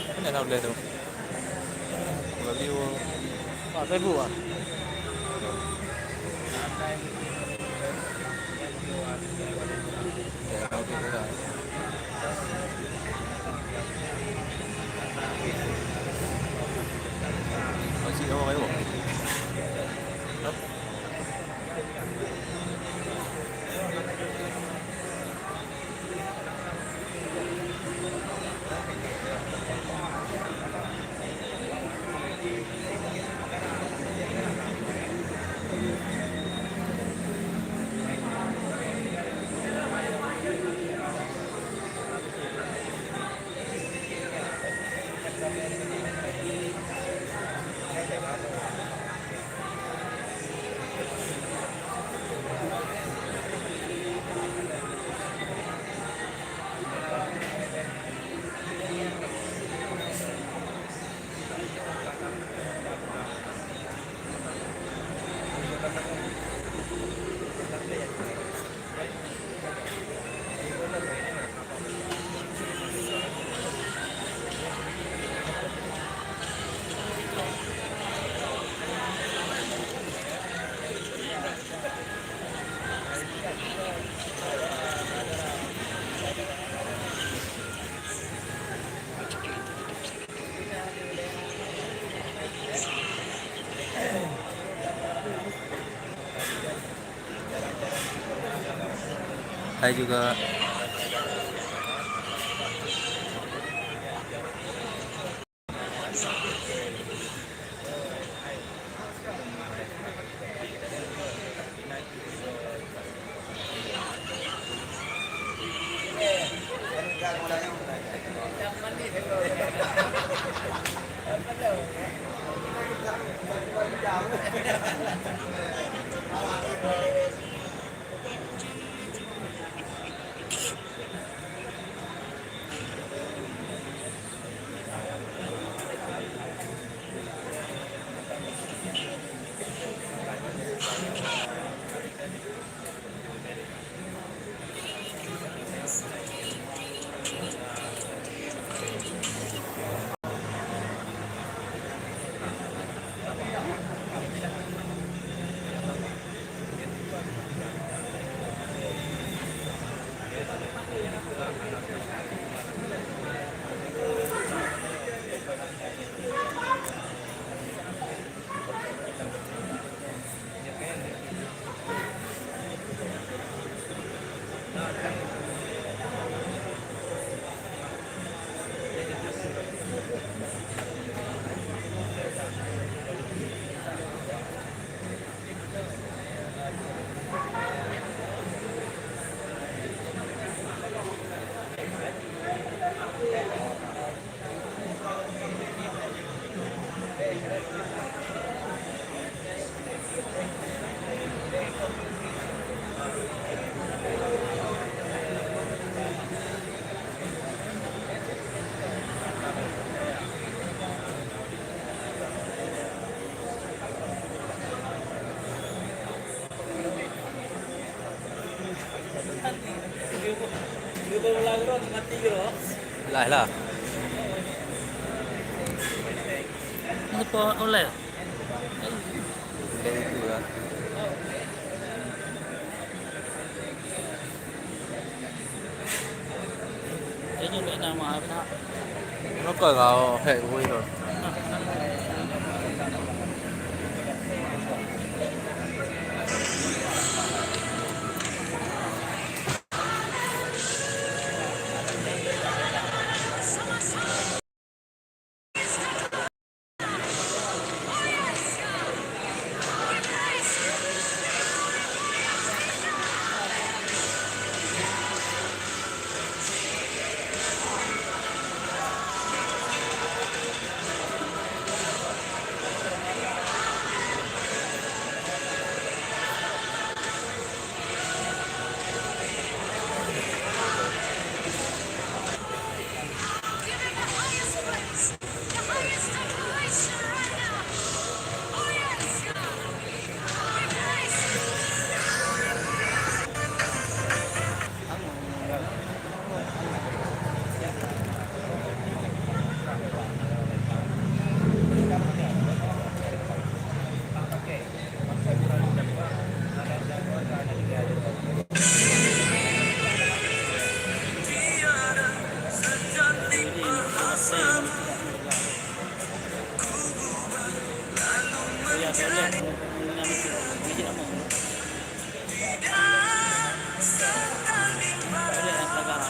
Cái này nào lên được review Facebook à? để đầu tiên bây giờ nói chị nó mấy bộ hay juga lại là Ini po oleh. đây từ Ini Việt Nam mà nó. nó cởi vào hệ của Win rồi.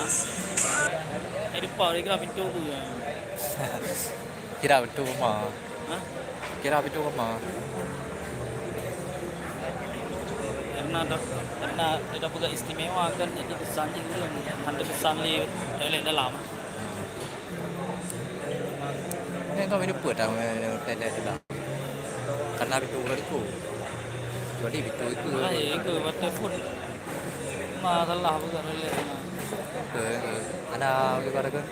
Ini di pau dia kira pintu tu ya. Kira betul ke mah? Ha? Kira betul ke mah? Karena ada juga istimewa kan jadi pesan itu ada pesan di toilet dalam. Ni kau minum apa dah? Dah. Karena betul ke itu. Jadi betul itu. Makanya ke water pun masalah juga toilet sana. Ada juga kan?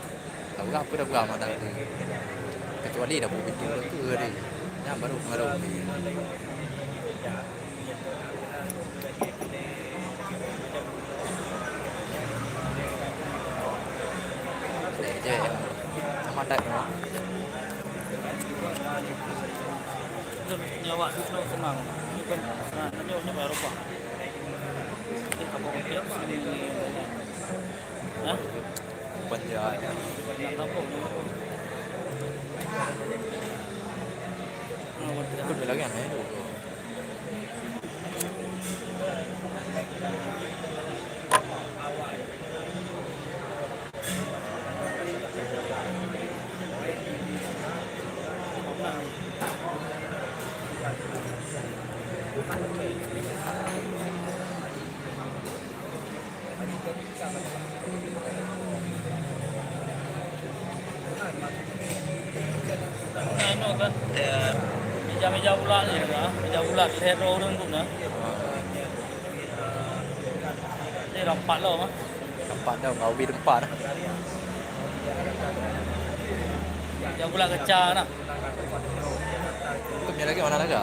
Tahu apa dah buat mana tu? Kecuali dah buat betul ke dia. Yang baru ni. Je. Sama tak? Nyawa tu senang. Ini kan nyawa Eropa. Ini kamu tiap sini. Hah? Banyak. Nak tahu. Aku dah lagi aneh tu. Ano kan? Meja-meja ulat ni kan? Meja ulat leher orang tu na. Ni rapat lah mah. Tempat dah kau bi tempat dah. Meja ulat kecah nak. Kau punya lagi mana lagi?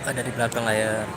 ada di belakang layar.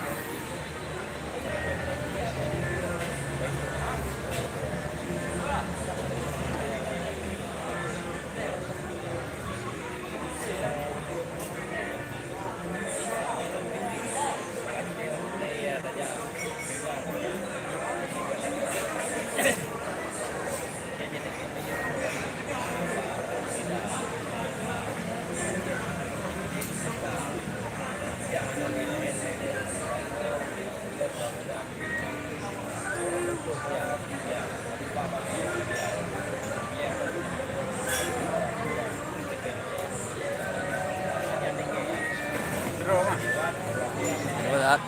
Berat.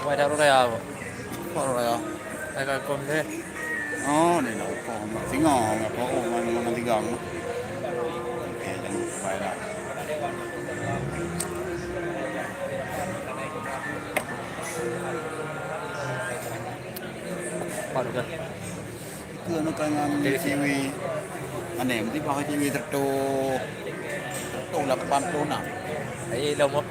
Quay theo đây à? Kok ora ya? Đây con thế. Oh, ini lah kok singo apa oh mana tigang. Oke, jangan baik lah. Vào được rồi. Cứ nó coi ngang TV. Anh em đi pakai TV tertu 8 nào. Thấy đông không?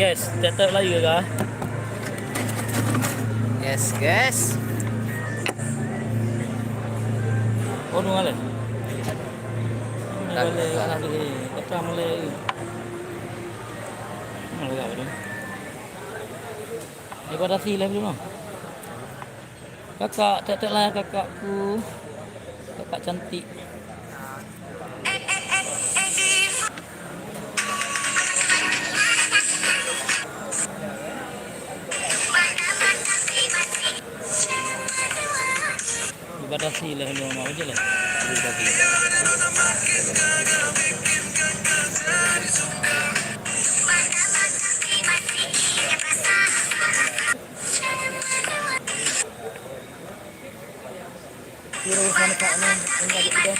Guys, tetap lagi ke? Yes, guys. Oh, nunggu le. Dah, Nunggu le, dah. lagi. Kata mule. Nunggu apa tu? Ikut dah silap dulu. Kakak, tetap lah kakakku. Kakak cantik. Dibatasi lah dulu mau je lah. Kira bersama kak ni, enggak ada.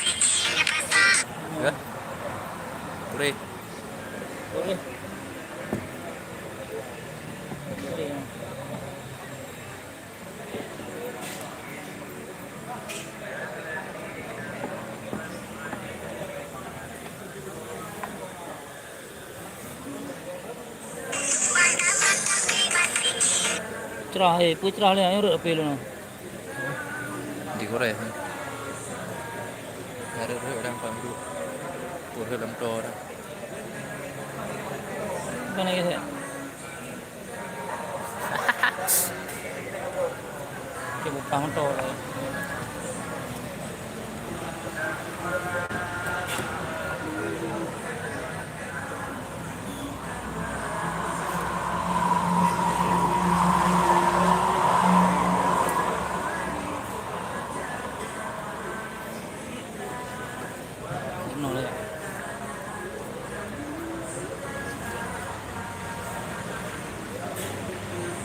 Ya. Boleh. Boleh. Cerah pucerah le ayo rek pelu no. Di Korea. Ada đang phạm dulu. Của hơi lắm trò đó. Mana ke? Ke bukan to le. No le.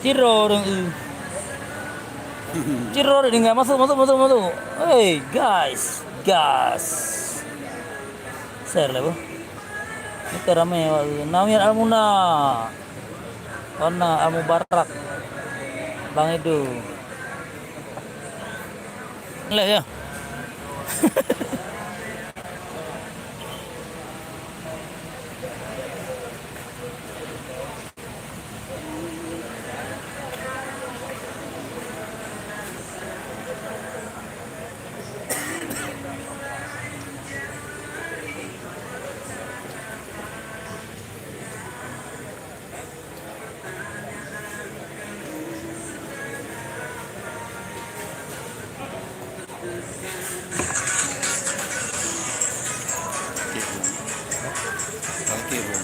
Ciro dong. Ciro dengan masuk. Hey guys, gas. Share lah bu. Itu ramai ya. Namanya Almuna. Warna Al Mubarak. Bang itu. Lihat ya. Okey bro.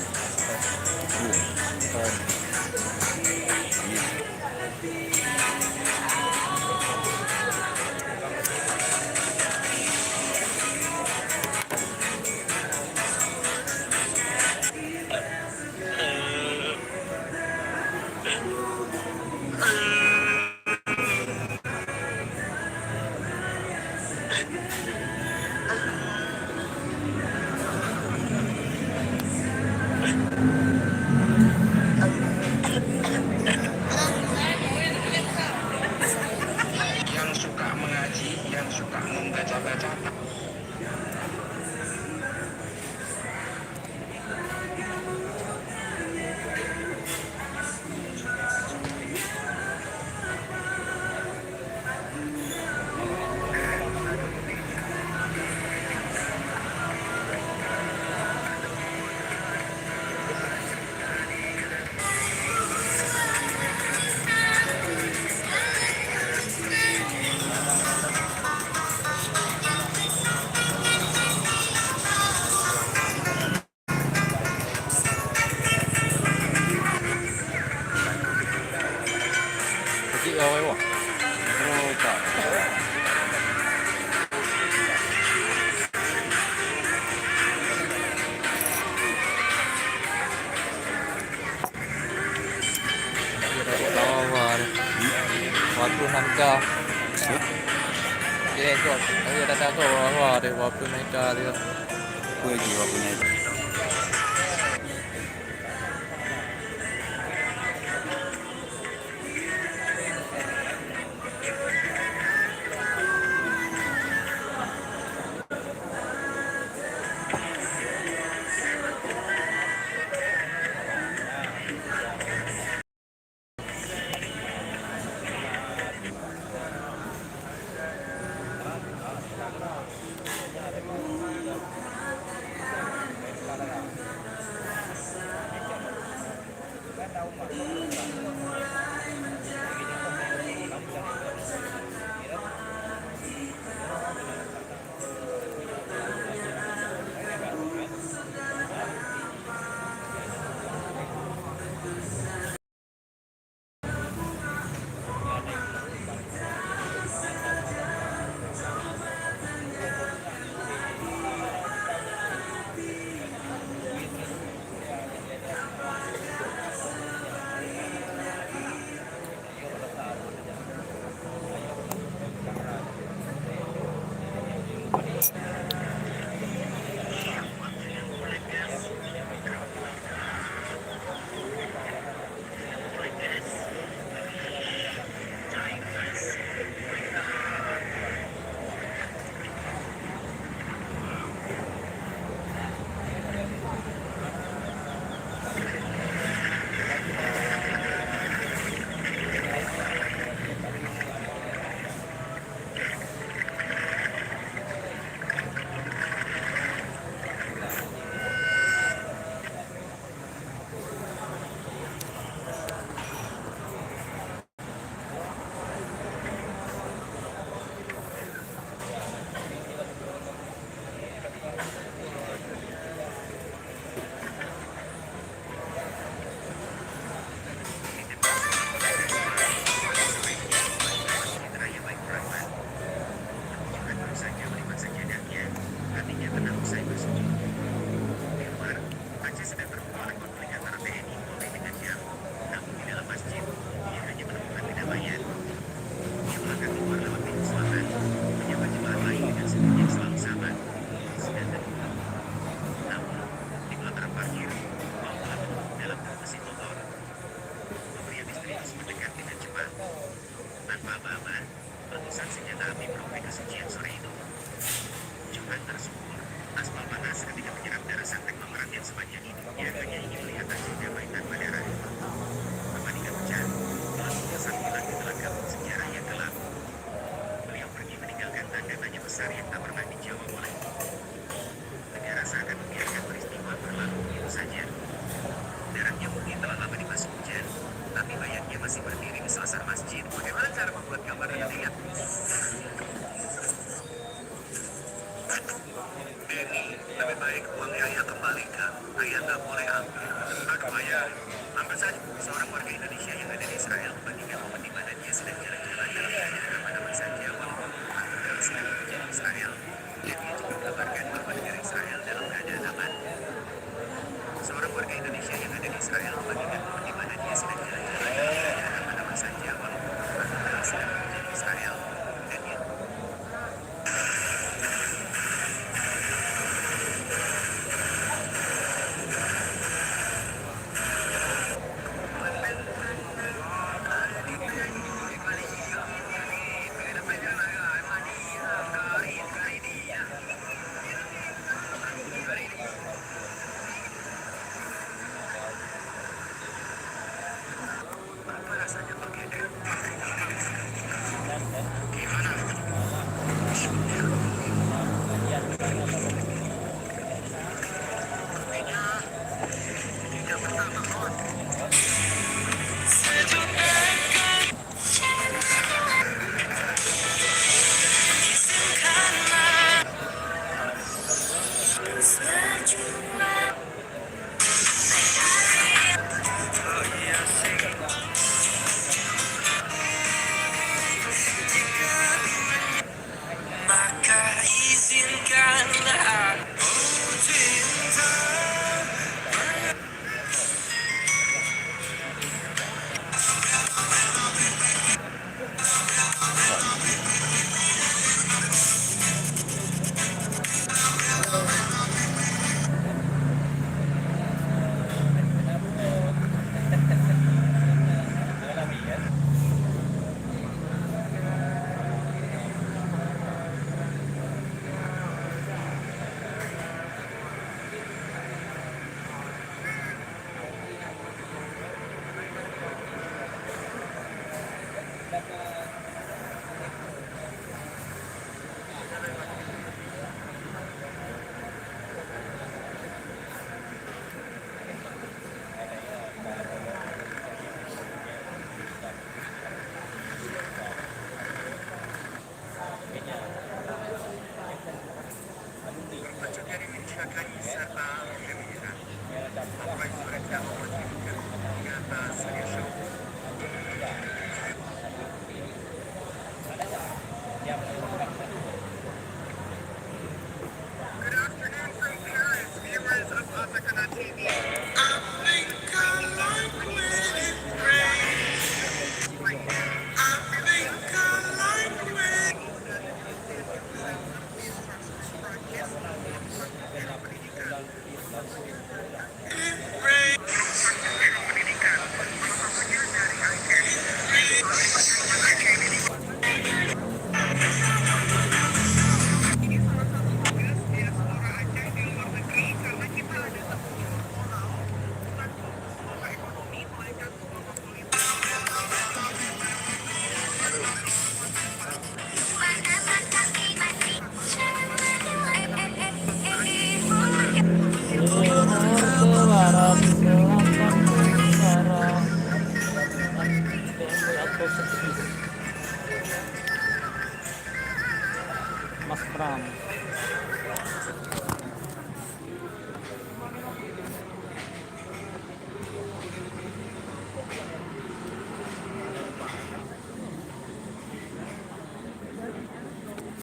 Yang suka mengaji, yang suka membaca-baca. Kecil kau wah. Bro tak. Dia dah tawar. Waktu nangka. Dia ikut. Dia dah tahu wah dia waktu nangka dia. Kue jiwa punya itu. kesucian sore itu. Juga tersyukur aspal panas ketika menyerap darah sang tekno yang sepanjang hidupnya hanya ingin melihat hasil kebaikan pada hari itu. Kepanikan pecah, lalu sang hilang di telah gabung sejarah yang gelap. Beliau pergi meninggalkan tanda-tanya besar yang tak pernah dijawab oleh negara seakan membiarkan peristiwa berlalu begitu saja. Darahnya mungkin telah lama dibasuh hujan, tapi mayatnya masih berdiri di selasar masjid. Bagaimana cara membuat gambar yang lihat? Denny, lebih baik uangnya ayah kembalikan. Ayah tak boleh ambil. Aduh ayah, ambil saja. Seorang warga Indonesia yang ada di Israel membagikan momen di mana dia sedang jalan-jalan dalam keadaan aman-aman saja walaupun perang sedang terjadi di Israel. Dan dia juga menggambarkan bahwa negara Israel dalam keadaan aman. Seorang warga Indonesia yang ada di Israel membagikan momen di mana dia sedang jalan-jalan dalam keadaan aman-aman saja walaupun perang sedang terjadi di Israel. Dan dia rasanya berbeda. Maka izinkanlah aku cinta. Berpacu dari mencelakai serta gembira. Sampai mereka melanjutkan di atas show. Good afternoon from Paris, viewers of Asakana TV. I think I like when it rains. I think I like when Mas Pram.